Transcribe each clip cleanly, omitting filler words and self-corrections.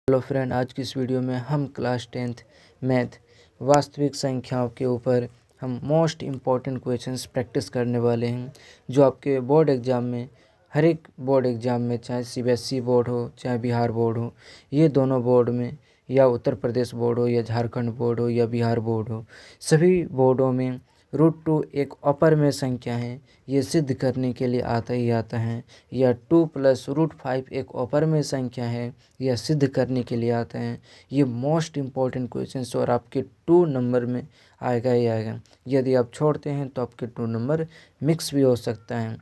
Hello friend, आज की इस वीडियो में हम क्लास 10th मैथ वास्तविक संख्याओं के ऊपर हम मोस्ट इम्पॉर्टेंट क्वेश्चंस प्रैक्टिस करने वाले हैं, जो आपके बोर्ड एग्ज़ाम में हर एक बोर्ड एग्ज़ाम में, चाहे सीबीएसई बोर्ड हो चाहे बिहार बोर्ड हो, ये दोनों बोर्ड में, या उत्तर प्रदेश बोर्ड हो या झारखंड बोर्ड हो या बिहार बोर्ड हो, सभी बोर्डों में √2 एक अपरमेय संख्या है, ये सिद्ध करने के लिए आता ही आता है। या 2 + √5 एक अपरमेय संख्या है, यह सिद्ध करने के लिए आता है। ये मोस्ट इम्पॉर्टेंट क्वेश्चंस और आपके 2 नंबर में आएगा ही आएगा। यदि आप छोड़ते हैं तो आपके 2 नंबर मिक्स भी हो सकता है,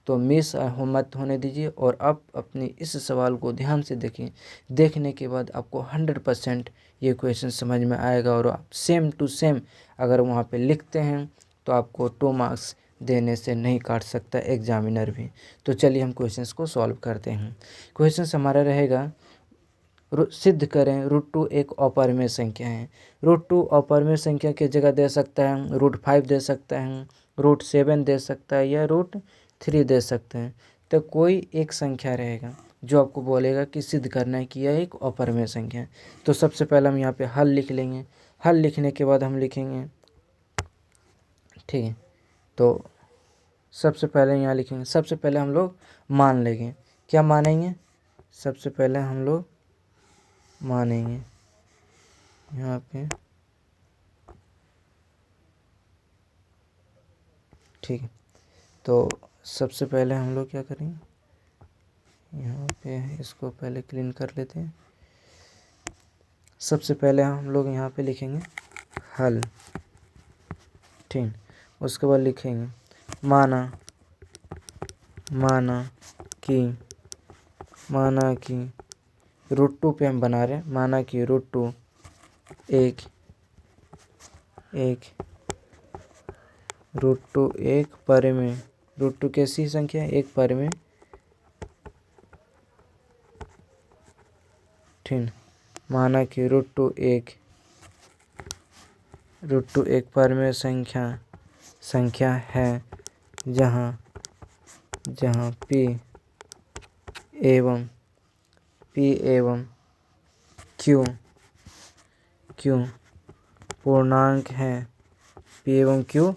तो मिस मत होने दीजिए। और आप अपने इस सवाल को ध्यान से देखें, देखने के बाद आपको 100% ये क्वेश्चन समझ में आएगा, और आप सेम टू सेम अगर वहाँ पे लिखते हैं तो आपको 2 मार्क्स देने से नहीं काट सकता एग्जामिनर भी। तो चलिए हम क्वेश्चंस को सॉल्व करते हैं। क्वेश्चंस हमारा रहेगा, सिद्ध करें √2 एक अपरमेय संख्या है। √2 अपरमेय संख्या की जगह दे सकता है √5 दे सकता है, √7 दे सकता है, या √3 दे सकते हैं। तो कोई एक संख्या रहेगा जो आपको बोलेगा कि सिद्ध करना है कि यह एक अपरमेय संख्या है। तो सबसे पहले हम यहाँ पे हल लिख लेंगे। हल लिखने के बाद हम लिखेंगे, ठीक है, तो सबसे पहले यहाँ लिखेंगे, सबसे पहले हम लोग मान लेंगे। क्या मानेंगे? सबसे पहले हम लोग मानेंगे यहाँ पे, ठीक है। तो सबसे पहले हम लोग क्या करेंगे, यहाँ पे इसको पहले क्लीन कर लेते हैं। सबसे पहले हम लोग यहाँ पे लिखेंगे हल, ठीक। उसके बाद लिखेंगे माना कि √2 पे हम बना रहे हैं। माना कि √2 एक परिमेय, √2 कैसी संख्या है? एक परिमेय, ठीक। माना कि √2 एक परिमेय संख्या है जहाँ P एवं Q पूर्णांक हैं। P एवं Q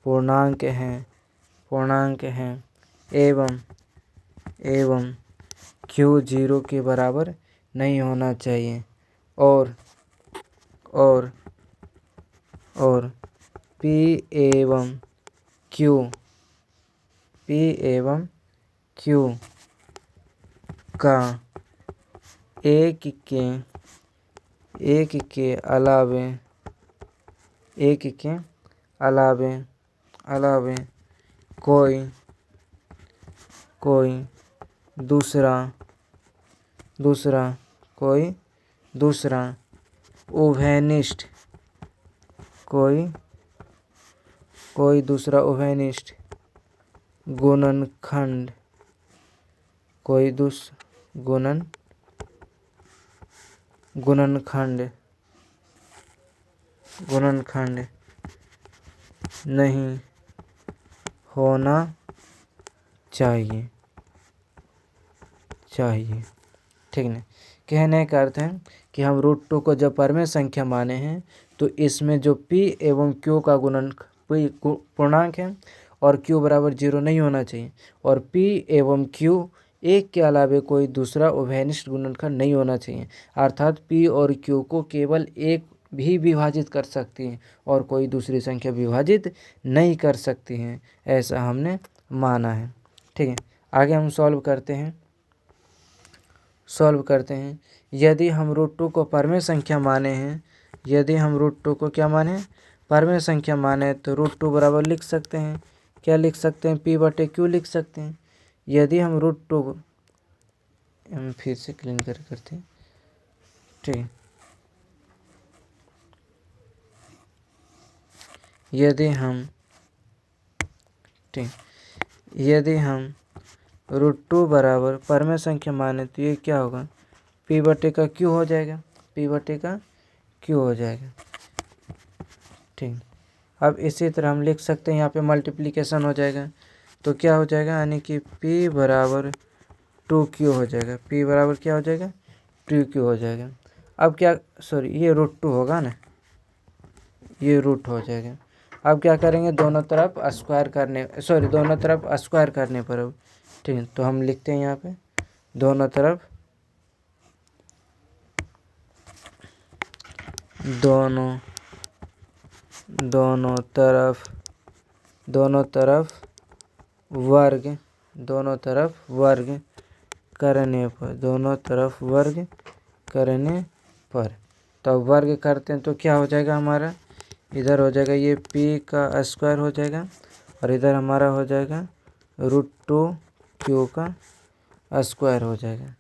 पूर्णांक हैं एवं Q 0 के बराबर नहीं होना चाहिए, और P एवं Q का एक के अलावे कोई दूसरा उभयनिष्ठ गुणनखंड नहीं होना चाहिए, ठीक है। कहने का अर्थ है कि हम √2 को जब परमेय संख्या माने हैं तो इसमें जो P एवं Q का पूर्णांक है और Q बराबर 0 नहीं होना चाहिए, और P एवं Q एक के अलावे कोई दूसरा उभयनिष्ठ गुणनखंड नहीं होना चाहिए। अर्थात P और Q को केवल एक भी विभाजित कर सकती हैं और कोई दूसरी संख्या विभाजित नहीं कर सकती हैं, ऐसा हमने माना है, ठीक है। आगे हम सॉल्व करते हैं। यदि हम √2 को परमेय संख्या माने हैं, परमेय संख्या माने, तो √2 बराबर लिख सकते हैं, क्या लिख सकते हैं? P/Q लिख सकते हैं। यदि हम √2 हम फिर से क्लीन करते हैं, ठीक। यदि हम √2 बराबर परमेय संख्या माने तो ये क्या होगा? P/Q हो जाएगा, ठीक। अब इसी तरह हम लिख सकते हैं, यहाँ पे मल्टीप्लिकेशन हो जाएगा, तो क्या हो जाएगा, यानी कि P बराबर 2Q हो जाएगा। P बराबर क्या हो जाएगा? टू क्यू हो जाएगा। अब क्या, सॉरी ये √2 होगा ना, ये रूट हो जाएगा। अब क्या करेंगे, दोनों तरफ स्क्वायर करने, सॉरी दोनों तरफ स्क्वायर करने पर अब ठीक है, तो हम लिखते हैं यहाँ पे दोनों तरफ, दोनों तरफ वर्ग, दोनों तरफ वर्ग करने पर, दोनों तरफ वर्ग करने पर, तो अब वर्ग करते हैं तो क्या हो जाएगा हमारा, इधर हो जाएगा ये p का स्क्वायर हो जाएगा और इधर हमारा हो जाएगा √2q का स्क्वायर हो जाएगा।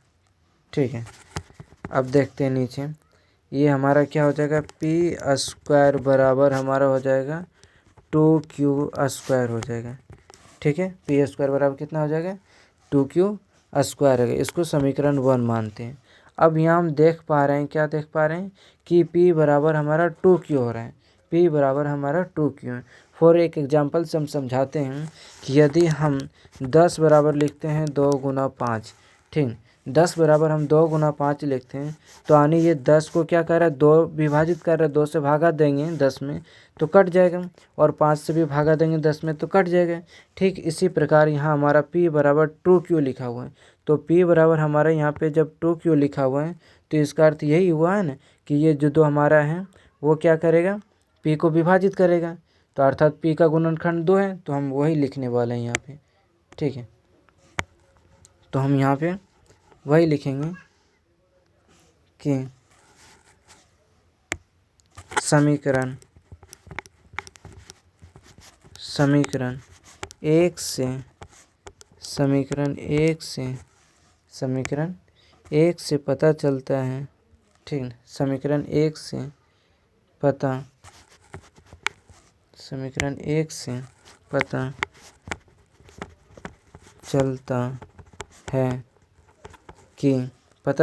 ठीक है, अब देखते हैं नीचे, ये हमारा क्या हो जाएगा, p स्क्वायर बराबर हमारा हो जाएगा 2q स्क्वायर हो जाएगा। ठीक है, p स्क्वायर बराबर कितना हो जाएगा, 2q स्क्वायर है। इसको समीकरण 1 मानते हैं। अब यहाँ हम देख पा रहे हैं, क्या देख पा रहे हैं कि p बराबर हमारा 2q हो रहा है, p बराबर हमारा 2q है। फॉर एक एग्जांपल से हम समझाते हैं कि यदि हम 10 बराबर लिखते हैं 2 गुना 5, ठीक, 10 बराबर हम 2 गुना 5 लिखते हैं, तो यानी ये 10 को क्या कर रहा है, 2 विभाजित कर रहा है, 2 से भागा देंगे 10 में तो कट जाएगा, और 5 से भी भागा देंगे 10 में तो कट जाएगा। ठीक इसी प्रकार यहाँ हमारा p बराबर 2q लिखा हुआ है, तो p बराबर हमारा यहाँ पे जब 2q लिखा हुआ है तो इसका अर्थ यही हुआ है ना कि ये जो 2 हमारा है वो क्या करेगा, p को विभाजित करेगा, तो अर्थात p का गुणनखंड 2 है, तो हम वही लिखने वाले हैं यहाँ पे। ठीक है, तो हम यहाँ पे वही लिखेंगे कि समीकरण 1 से पता चलता है, ठीक, समीकरण 1 से पता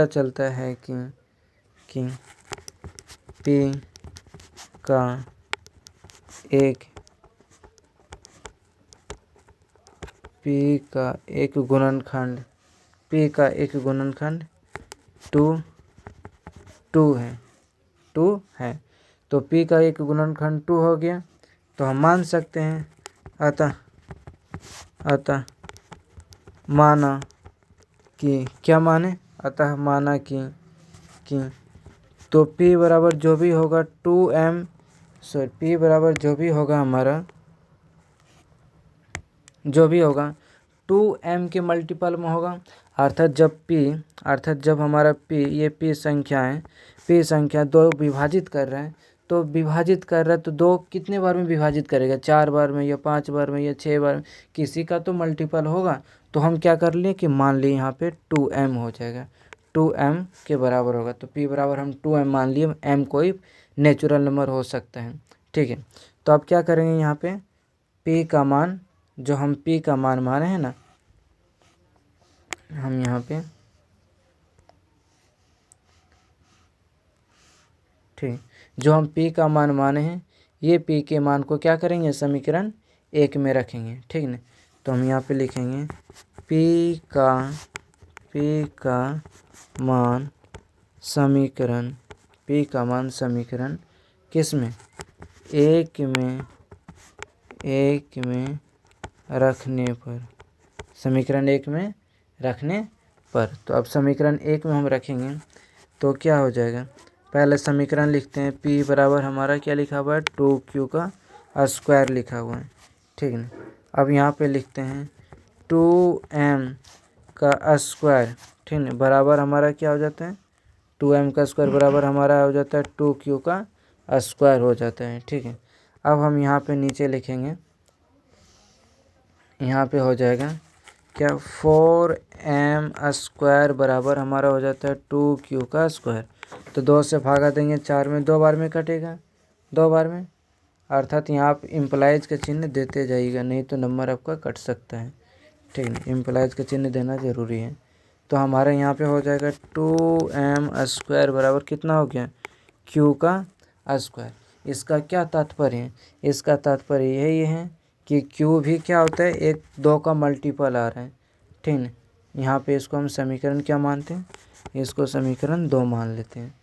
चलता है कि p का एक गुणनखंड 2 है, तो p का एक गुणनखंड 2 हो गया, तो हम मान सकते हैं, अतः माना कि, क्या माने, अतः माना कि तो p बराबर जो भी होगा 2m, p बराबर जो भी होगा हमारा, जो भी होगा 2m के मल्टीपल में होगा, अर्थात जब हमारा p, ये p संख्या 2 विभाजित कर रहा है, तो तो 2 कितने बार में विभाजित करेगा, 4 बार में या 5 बार में या 6 बार में, किसी का तो मल्टीपल होगा, तो हम क्या कर लें कि मान लिए यहाँ पे 2m हो जाएगा, 2m के बराबर होगा, तो p बराबर हम 2m मान लिए, m कोई नेचुरल नंबर हो सकता है। ठीक है, तो अब क्या करेंगे, यहाँ पे p का मान, जो हम p का मान माने हैं ना, हम यहाँ पे, ठीक, जो हम p का मान माने हैं, ये p के मान को क्या करेंगे, समीकरण 1 में रखेंगे। ठीक ना, तो हम यहाँ पे लिखेंगे p का मान समीकरण, किस में, 1 में रखने पर, समीकरण 1 में रखने पर। तो अब समीकरण 1 में हम रखेंगे तो क्या हो जाएगा, पहले समीकरण लिखते हैं, p बराबर हमारा क्या लिखा हुआ है, 2q का स्क्वायर लिखा हुआ है। ठीक है, अब यहाँ पे लिखते हैं 2m का स्क्वायर, ठीक है, बराबर हमारा क्या हो जाता है, 2m का स्क्वायर बराबर हमारा हो जाता है 2q का स्क्वायर हो जाता है। ठीक है, अब हम यहाँ पे नीचे लिखेंगे, यहाँ पे हो जाएगा क्या, 4m स्क्वायर बराबर हमारा हो जाता है 2q का स्क्वायर, तो 2 से भागा देंगे 4 में, 2 बार में कटेगा, 2 बार में, अर्थात यहाँ आप इम्प्लाइज का चिन्ह देते जाइएगा, नहीं तो नंबर आपका कट सकता है। ठीक है, इम्प्लाइज का चिन्ह देना ज़रूरी है। तो हमारे यहाँ पे हो जाएगा 2m स्क्वायर बराबर कितना हो गया, q का स्क्वायर। इसका क्या तात्पर्य है, इसका तात्पर्य यही है कि q भी क्या होता है, 1 2 का मल्टीपल आ रहा है। ठीक है, यहाँ पे इसको हम समीकरण क्या मानते हैं, इसको समीकरण 2 मान लेते हैं।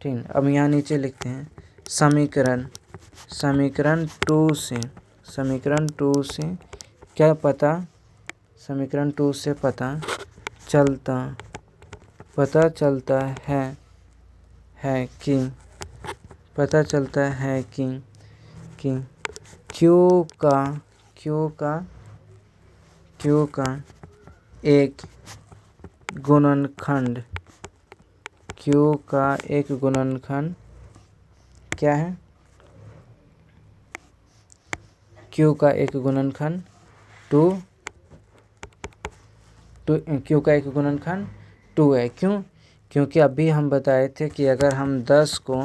ठीक, अब यहाँ नीचे लिखते हैं समीकरण 2 से क्या पता, समीकरण 2 से पता चलता है कि Q का एक गुणनखंड क्या है? Q का एक गुणनखंड टू है। क्यों? क्योंकि अभी हम बताए थे कि अगर हम 10 को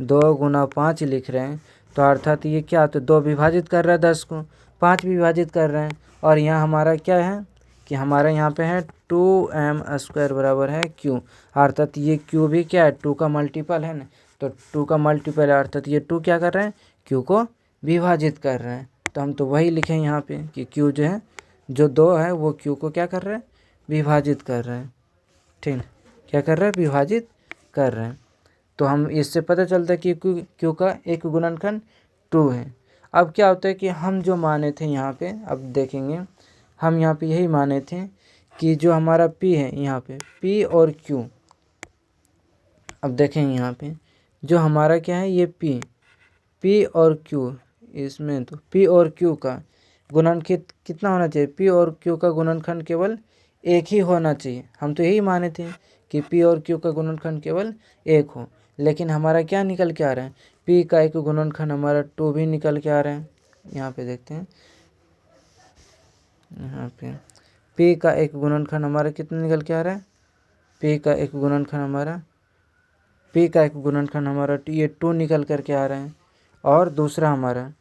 2 गुना 5 लिख रहे हैं तो अर्थात ये क्या, तो 2 विभाजित कर रहा है 10 को, 5 विभाजित कर रहे हैं। और यहाँ हमारा क्या है कि हमारा यहाँ पे है 2m² बराबर है Q, अर्थात ये Q भी क्या है, 2 का मल्टीपल है ना, तो 2 का मल्टीपल है, अर्थात ये 2 क्या कर रहे हैं, Q को विभाजित कर रहे हैं। तो हम तो वही लिखें यहाँ पे कि Q जो है, जो 2 है वो Q को क्या कर रहे हैं, विभाजित कर रहे हैं। ठीक, क्या कर रहे हैं, विभाजित कर रहे हैं। तो हम इससे पता चलता है कि Q का एक गुणनखंड 2 है। अब क्या होता है कि हम जो माने थे यहाँ पे, अब देखेंगे हम यहाँ पे यही माने थे कि जो हमारा P है यहाँ पे, P और Q, अब देखेंगे यहाँ पे जो हमारा क्या है, ये P और Q, इसमें तो P और Q का गुणनखंड कितना होना चाहिए, P और Q का गुणनखंड केवल एक ही होना चाहिए। हम तो यही माने थे कि P और Q का गुणनखंड केवल एक हो, लेकिन हमारा क्या निकल के आ रहा है, P का एक गुणनखंड हमारा 2 भी निकल के आ रहा है। यहाँ पे देखते हैं, यहाँ पे P का एक गुणनखंड हमारा कितना निकल के आ रहा है, P का एक गुणनखंड हमारा ये 2 निकल कर के आ रहा है। और दूसरा हमारा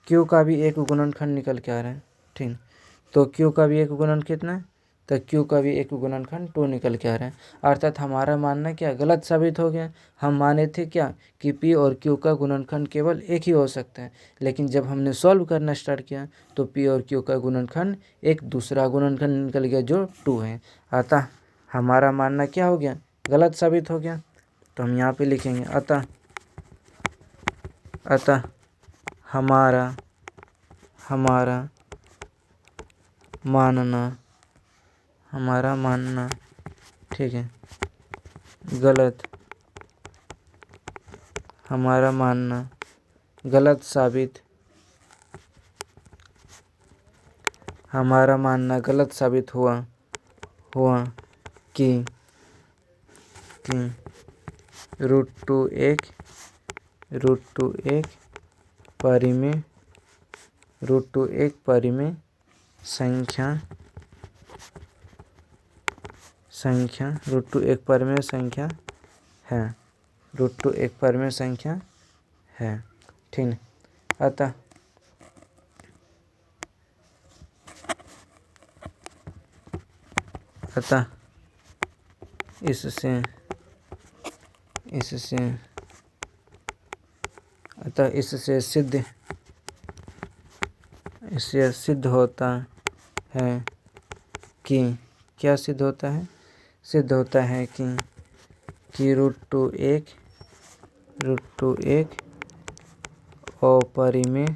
Q का भी एक गुणनखंड निकल के आ रहा है। ठीक, तो Q का भी एक गुणनखंड कितना है, तो Q का भी एक गुणनखंड 2 निकल के आ रहा है। अर्थात हमारा मानना क्या गलत साबित हो गया। हम माने थे क्या कि P और Q का गुणनखंड केवल एक ही हो सकता है, लेकिन जब हमने सॉल्व करना स्टार्ट किया तो P और Q का गुणनखंड एक दूसरा गुणनखंड निकल गया जो 2 है। अतः हमारा मानना क्या हो गया, गलत साबित हो गया। तो हम यहाँ पे लिखेंगे अतः हमारा मानना ठीक है गलत, हमारा मानना गलत साबित हुआ कि √2 एक परिमेय संख्या √2 एक परिमेय संख्या है। ठीक है, अतः इससे सिद्ध होता है कि क्या सिद्ध होता है, कि √2 एक अपरिमेय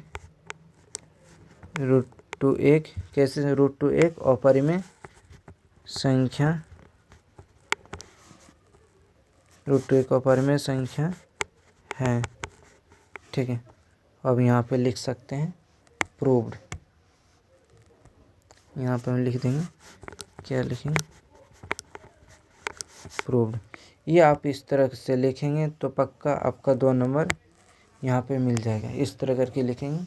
अपरिमेय संख्या है। ठीक है, अब यहाँ पे लिख सकते हैं प्रूव्ड। यहाँ पे हम लिख देंगे, क्या लिखेंगे, प्रूव्ड। ये आप इस तरह से लिखेंगे तो पक्का आपका 2 नंबर यहाँ पे मिल जाएगा। इस तरह करके लिखेंगे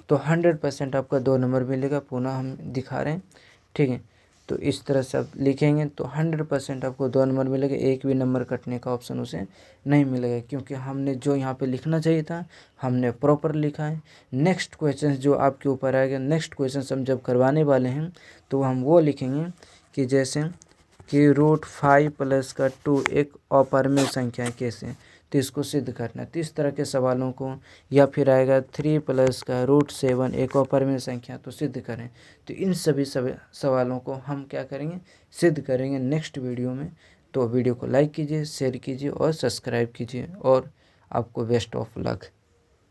तो 100% आपका 2 नंबर मिलेगा। पुनः हम दिखा रहे हैं, ठीक है। तो इस तरह से आप लिखेंगे तो 100% आपको 2 नंबर मिलेगा। एक भी नंबर कटने का ऑप्शन उसे नहीं मिलेगा, क्योंकि हमने जो यहाँ पे लिखना चाहिए था हमने प्रॉपर लिखा है। नेक्स्ट क्वेश्चन जो आपके ऊपर आएगा, नेक्स्ट क्वेश्चन हम जब करवाने वाले हैं तो हम वो लिखेंगे कि जैसे कि √5 + 2 एक अपरिमेय संख्या है, कैसे, तो इसको सिद्ध करना है। तो इस तरह के सवालों को, या फिर आएगा 3 + √7 एक अपरिमेय संख्या, तो सिद्ध करें। तो इन सभी सवालों को हम क्या करेंगे, सिद्ध करेंगे नेक्स्ट वीडियो में। तो तो वीडियो को लाइक कीजिए, शेयर कीजिए और सब्सक्राइब कीजिए और आपको बेस्ट ऑफ लक।